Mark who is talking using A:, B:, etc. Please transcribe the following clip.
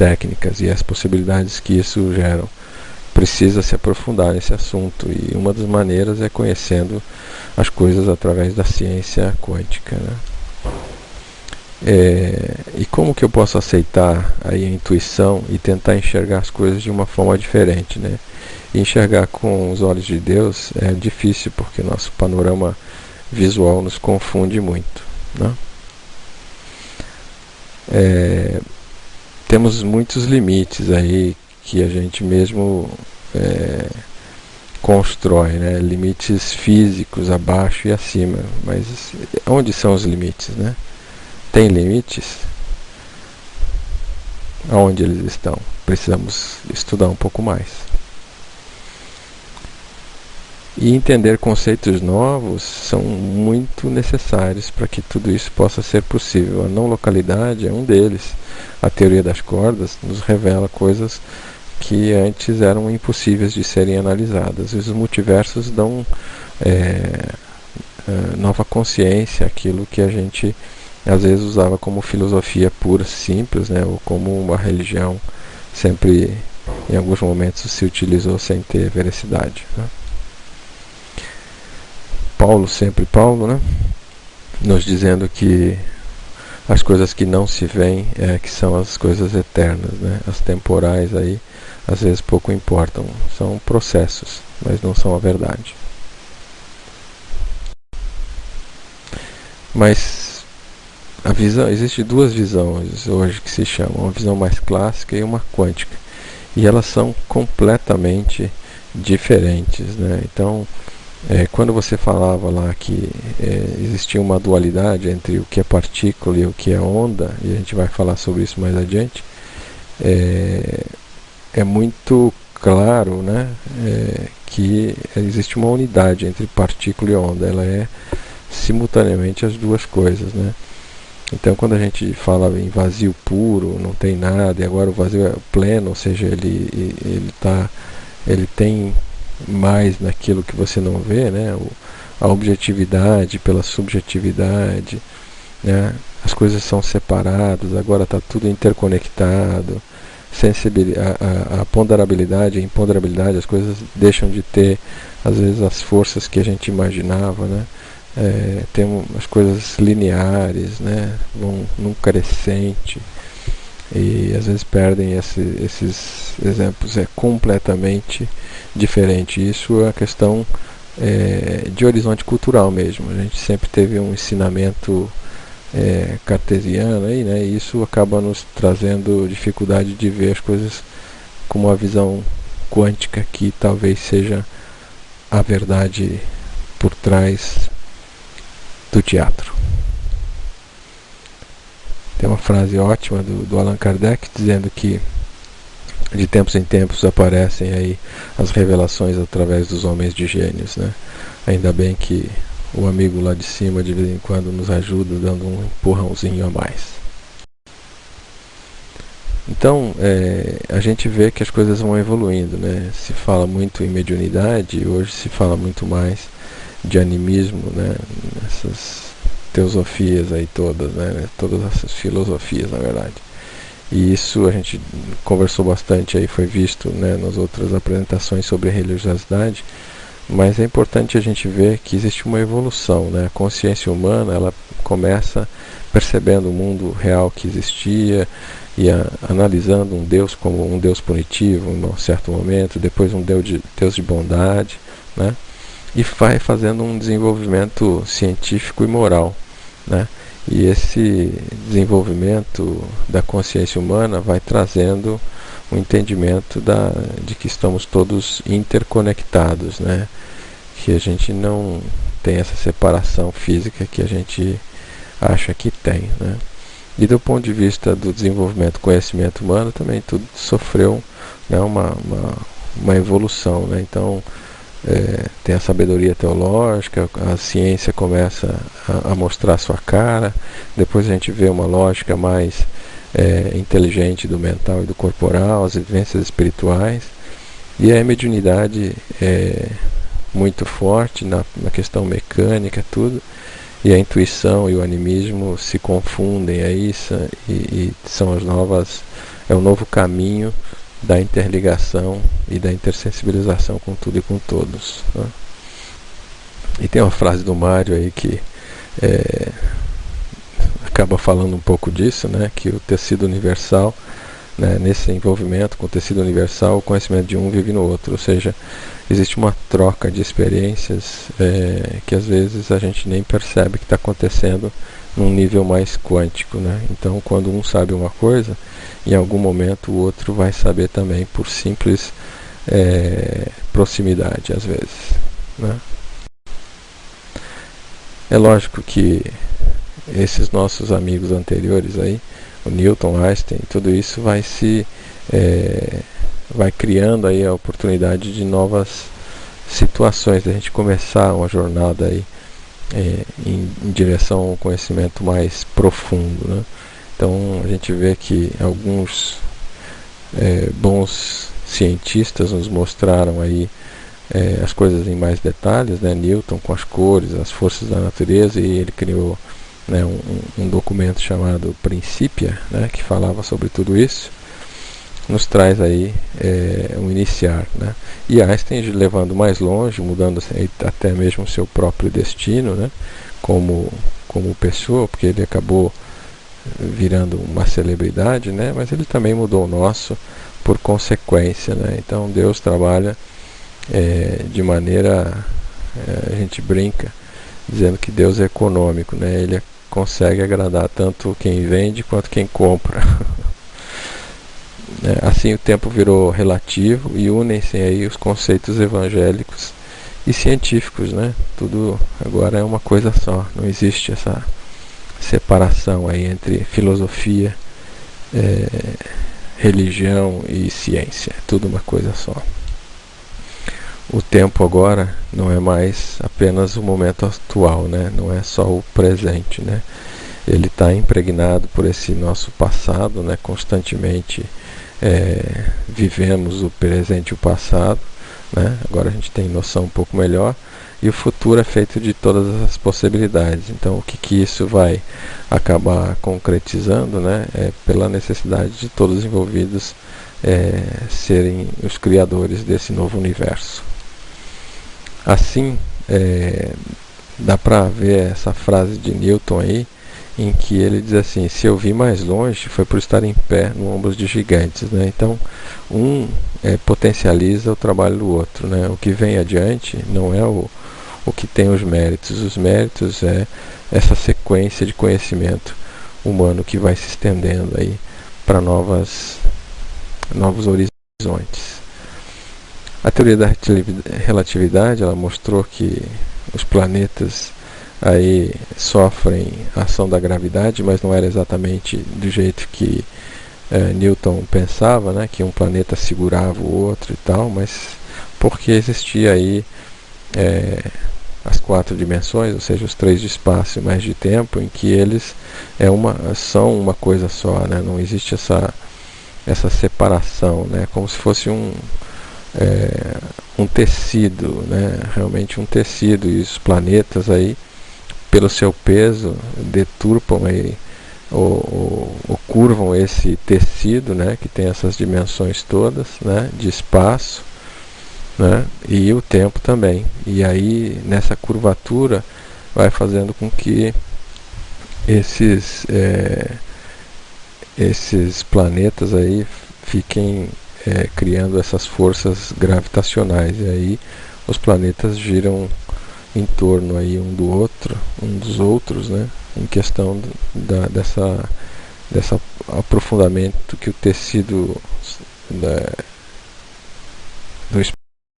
A: técnicas e as possibilidades que isso geram. Precisa se aprofundar nesse assunto, e uma das maneiras é conhecendo as coisas através da ciência quântica, né? E como que eu posso aceitar aí a intuição e tentar enxergar as coisas de uma forma diferente, né? E enxergar com os olhos de Deus é difícil, porque nosso panorama visual nos confunde muito, né? Temos muitos limites aí que a gente mesmo constrói, né? Limites físicos abaixo e acima, mas onde são os limites, né? Tem limites? Aonde eles estão? Precisamos estudar um pouco mais. E entender conceitos novos são muito necessários para que tudo isso possa ser possível. A não localidade é um deles. A teoria das cordas nos revela coisas que antes eram impossíveis de serem analisadas. Os multiversos dão nova consciência, aquilo que a gente às vezes usava como filosofia pura, simples, né, ou como uma religião sempre, em alguns momentos, se utilizou sem ter veracidade, né? Paulo, sempre Paulo, né, nos dizendo que as coisas que não se veem que são as coisas eternas, né? As temporais aí às vezes pouco importam, são processos, mas não são a verdade. Mas a visão, existe duas visões hoje que se chamam, uma visão mais clássica e uma quântica, e elas são completamente diferentes, né? Então, quando você falava lá que existia uma dualidade entre o que é partícula e o que é onda, e a gente vai falar sobre isso mais adiante, é muito claro, né, que existe uma unidade entre partícula e onda, ela é simultaneamente as duas coisas, né? Então, quando a gente fala em vazio puro, não tem nada, e agora o vazio é pleno, ou seja, ele tem mais naquilo que você não vê, né? A objetividade pela subjetividade, né? As coisas são separadas, agora está tudo interconectado. A ponderabilidade, a imponderabilidade, as coisas deixam de ter, às vezes, as forças que a gente imaginava, né? Tem as coisas lineares, né? Vão num crescente e às vezes perdem esses exemplos. É completamente diferente. Isso é a questão de horizonte cultural mesmo. A gente sempre teve um ensinamento cartesiano aí, né? E isso acaba nos trazendo dificuldade de ver as coisas com uma visão quântica, que talvez seja a verdade por trás do teatro. Tem uma frase ótima do Allan Kardec dizendo que de tempos em tempos aparecem aí as revelações através dos homens de gênios, né? Ainda bem que o amigo lá de cima de vez em quando nos ajuda, dando um empurrãozinho a mais. Então, a gente vê que as coisas vão evoluindo, né? Se fala muito em mediunidade, hoje se fala muito mais de animismo, né? Essas teosofias aí todas, né? Todas essas filosofias, na verdade. E isso a gente conversou bastante aí, foi visto, né, nas outras apresentações sobre religiosidade, mas é importante a gente ver que existe uma evolução, né? A consciência humana, ela começa percebendo o mundo real que existia e analisando um Deus como um Deus punitivo em um certo momento, depois um Deus de bondade, né? E vai fazendo um desenvolvimento científico e moral, né? E esse desenvolvimento da consciência humana vai trazendo um entendimento de que estamos todos interconectados, né? Que a gente não tem essa separação física que a gente acha que tem, né? E do ponto de vista do desenvolvimento do conhecimento humano, também tudo sofreu, né, uma evolução, né? Então, tem a sabedoria teológica, a ciência começa a mostrar a sua cara, depois a gente vê uma lógica mais inteligente do mental e do corporal, as vivências espirituais, e a mediunidade é muito forte na questão mecânica, tudo, e a intuição e o animismo se confundem a isso, e são as novas é o novo caminho da interligação e da intersensibilização com tudo e com todos, né? E tem uma frase do Mário aí que acaba falando um pouco disso, né? Que o tecido universal, né, nesse envolvimento com o tecido universal, o conhecimento de um vive no outro, ou seja, existe uma troca de experiências que às vezes a gente nem percebe que está acontecendo num nível mais quântico, né? Então, quando um sabe uma coisa, em algum momento o outro vai saber também, por simples proximidade, às vezes, né? É lógico que esses nossos amigos anteriores aí, o Newton, Einstein, tudo isso vai criando aí a oportunidade de novas situações, da gente começar uma jornada aí em direção a um conhecimento mais profundo, né? Então a gente vê que alguns bons cientistas nos mostraram aí as coisas em mais detalhes, né? Newton com as cores, as forças da natureza, e ele criou, né, um documento chamado Principia, né, que falava sobre tudo isso, nos traz aí um iniciar, né? E Einstein levando mais longe, mudando até mesmo o seu próprio destino, né, como pessoa, porque ele acabou virando uma celebridade, né, mas ele também mudou o nosso por consequência, né? Então Deus trabalha de maneira, a gente brinca dizendo que Deus é econômico, né? Ele consegue agradar tanto quem vende quanto quem compra. Assim o tempo virou relativo e unem-se aí os conceitos evangélicos e científicos, né? Tudo agora é uma coisa só, não existe essa separação aí entre filosofia, religião e ciência, é tudo uma coisa só. O tempo agora não é mais apenas o momento atual, né? Não é só o presente, né? Ele está impregnado por esse nosso passado, né? Constantemente vivemos o presente e o passado, né? Agora a gente tem noção um pouco melhor, e o futuro é feito de todas as possibilidades. Então o que isso vai acabar concretizando, né? É pela necessidade de todos os envolvidos serem os criadores desse novo universo. Assim, dá para ver essa frase de Newton aí, em que ele diz assim: se eu vi mais longe, foi por estar em pé no ombro de gigantes, né? Então, um potencializa o trabalho do outro, né? O que vem adiante não é o que tem os méritos é essa sequência de conhecimento humano que vai se estendendo aí para novos horizontes. A teoria da relatividade, ela mostrou que os planetas aí sofrem a ação da gravidade, mas não era exatamente do jeito que Newton pensava, né, que um planeta segurava o outro e tal, mas porque existia aí as 4 dimensões, ou seja, os 3 de espaço e mais de tempo, em que eles são uma coisa só, né? Não existe essa separação, né? Como se fosse um tecido, né? Realmente um tecido, e os planetas aí, pelo seu peso, deturpam aí, ou curvam esse tecido, né? Que tem essas dimensões todas, né? De espaço, né? E o tempo também. E aí nessa curvatura vai fazendo com que esses planetas aí fiquem criando essas forças gravitacionais, e aí os planetas giram em torno aí um dos outros, né? Em questão dessa aprofundamento que o tecido